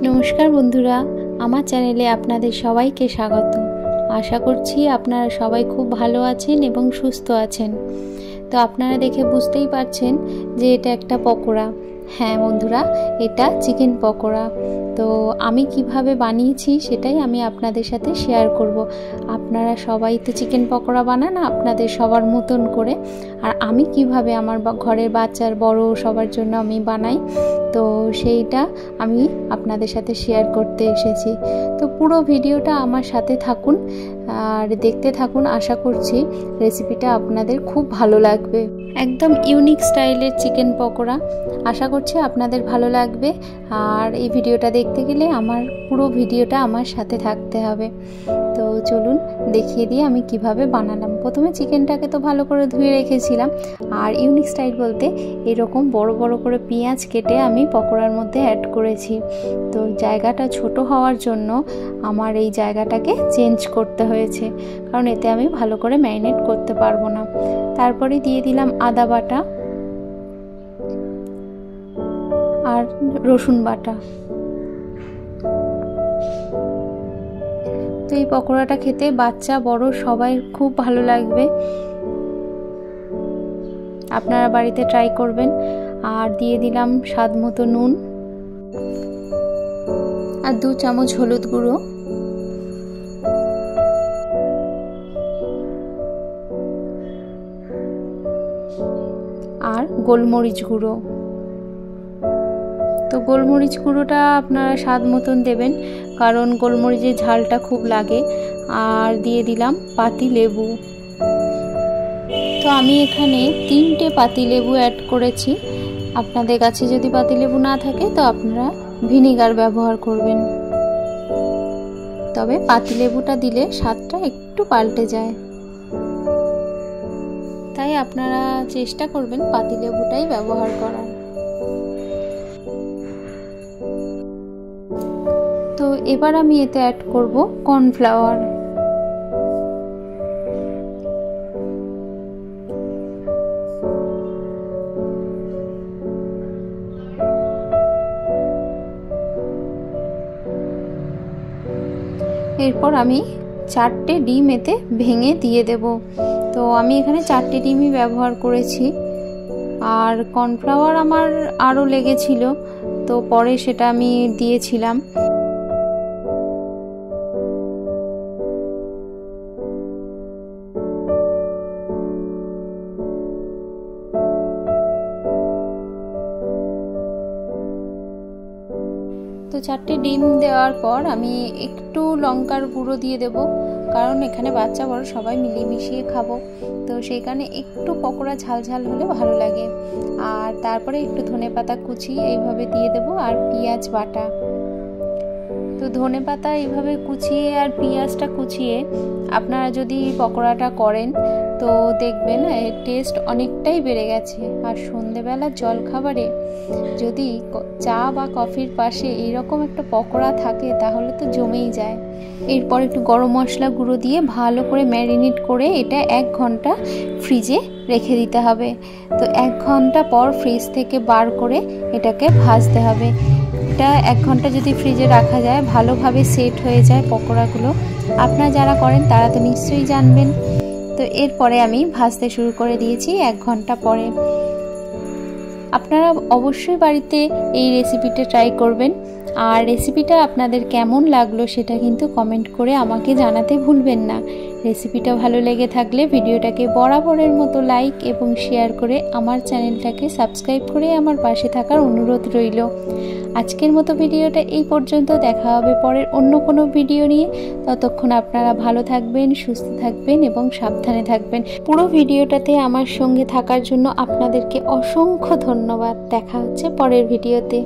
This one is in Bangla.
নমস্কার বন্ধুরা, আমার চ্যানেলে আপনাদের সবাইকে স্বাগত। আশা করছি আপনারা সবাই খুব ভালো আছেন এবং সুস্থ আছেন। তো আপনারা দেখে বুঝতেই পারছেন যে এটা একটা পকোড়া। হ্যাঁ বন্ধুরা, এটা চিকেন পকোড়া। তো আমি কিভাবে বানিয়েছি সেটাই আমি আপনাদের সাথে শেয়ার করব। আপনারা সবাই তো চিকেন পকোড়া বানান আপনাদের সবার মতন করে, আর আমি কিভাবে আমার ঘরের বাচ্চার বড় সবার জন্য আমি বানাই, তো সেইটা আমি আপনাদের সাথে শেয়ার করতে এসেছি। তো পুরো ভিডিওটা আমার সাথে থাকুন আর দেখতে থাকুন। আশা করছি রেসিপিটা আপনাদের খুব ভালো লাগবে। একদম ইউনিক স্টাইলের চিকেন পকোড়া, আশা করছি আপনাদের ভালো লাগবে। আর এই ভিডিওটা দেখতে গেলে আমার পুরো ভিডিওটা আমার সাথে থাকতে হবে। তো চলুন দেখিয়ে দিই আমি কিভাবে বানালাম। প্রথমে চিকেনটাকে তো ভালো করে ধুয়ে রেখেছিলাম, আর ইউনিক স্টাইল বলতে এরকম বড় বড় করে পেঁয়াজ কেটে আমি পকোড়ার মধ্যে অ্যাড করেছি। তো জায়গাটা ছোট হওয়ার জন্য আমার এই জায়গাটাকে চেঞ্জ করতে হয়েছে, কারণ এতে আমি ভালো করে ম্যারিনেট করতে পারবো না। তারপরে দিয়ে দিলাম আদা বাটা আর রসুন বাটা। তো এই পকোড়াটা খেতে বাচ্চা বড় সবাই খুব ভালো লাগবে, আপনারা বাড়িতে ট্রাই করবেন। আর দিয়ে দিলাম স্বাদ মতো নুন আর 2 চামচ হলুদ গুঁড়ো, আর গোলমরিচ গুঁড়ো। তো গোলমরিচ গুঁড়োটা আপনারা স্বাদ মতন দেবেন, কারণ গোলমরিচের ঝালটা খুব লাগে। আর দিয়ে দিলাম পাতি লেবু। তো আমি এখানে 3টে পাতি লেবু অ্যাড করেছি। আপনাদের কাছে যদি পাতি লেবু না থাকে তো আপনারা ভিনেগার ব্যবহার করবেন, তবে পাতি লেবুটা দিলে স্বাদটা একটু পাল্টে যায়, তাই আপনারা চেষ্টা করবেন পাতি লেবুটাই ব্যবহার করার। তো এবার আমি এতে অ্যাড করব কর্নফ্লাওয়ার। এরপর আমি 4টে ডিম এতে ভেঙে দিয়ে দেব। তো আমি এখানে 4টে ডিমই ব্যবহার করেছি। আর কর্নফ্লাওয়ার আমার আরও লেগেছিল, তো পরে সেটা আমি দিয়েছিলাম। তো 4টে ডিম দেওয়ার পর আমি একটু লঙ্কার গুঁড়ো দিয়ে দেব, কারণ এখানে বাচ্চা বড় সবাই মিলিয়ে মিশিয়ে খাবো, তো সেই কারণে একটু পকোড়া ঝাল ঝাল হলে ভালো লাগে। আর তারপরে একটু ধনেপাতা কুচি এইভাবে দিয়ে দেব, আর পেঁয়াজ বাটা। তো ধনেপাতা এইভাবে কুচিয়ে আর পেঁয়াজটা কুচিয়ে আপনারা যদি পকোড়াটা করেন তো দেখবেন এর টেস্ট অনেকটাই বেড়ে গেছে। আর সন্ধেবেলার জলখাবারে যদি চা বা কফির পাশে এইরকম একটা পকোড়া থাকে তাহলে তো জমেই যায়। এরপর একটু গরম মশলা গুঁড়ো দিয়ে ভালো করে ম্যারিনেট করে এটা 1 ঘন্টা ফ্রিজে রেখে দিতে হবে। তো 1 ঘন্টা পর ফ্রিজ থেকে বার করে এটাকে ভাজতে হবে। এটা 1 ঘন্টা যদি ফ্রিজে রাখা যায় ভালোভাবে সেট হয়ে যায় পকোড়াগুলো। আপনারা যারা করেন তারা তো নিশ্চয়ই জানবেন। তো এরপরে আমি ভাজতে শুরু করে দিয়েছি 1 ঘন্টা পরে। আপনারা অবশ্যই বাড়িতে এই রেসিপিটা ট্রাই করবেন। আর রেসিপিটা আপনাদের কেমন লাগলো সেটা কিন্তু কমেন্ট করে আমাকে জানাতে ভুলবেন না। রেসিপিটা ভালো লেগে থাকলে ভিডিওটাকে বরাবরের মতো লাইক এবং শেয়ার করে আমার চ্যানেলটাকে সাবস্ক্রাইব করে আমার পাশে থাকার অনুরোধ রইল। আজকের মতো ভিডিওটা এই পর্যন্ত, দেখা হবে পরের অন্য কোনো ভিডিও নিয়ে। ততক্ষণ আপনারা ভালো থাকবেন, সুস্থ থাকবেন এবং সাবধানে থাকবেন। পুরো ভিডিওটাতে আমার সঙ্গে থাকার জন্য আপনাদেরকে অসংখ্য ধন্যবাদ। দেখা হচ্ছে পরের ভিডিওতে।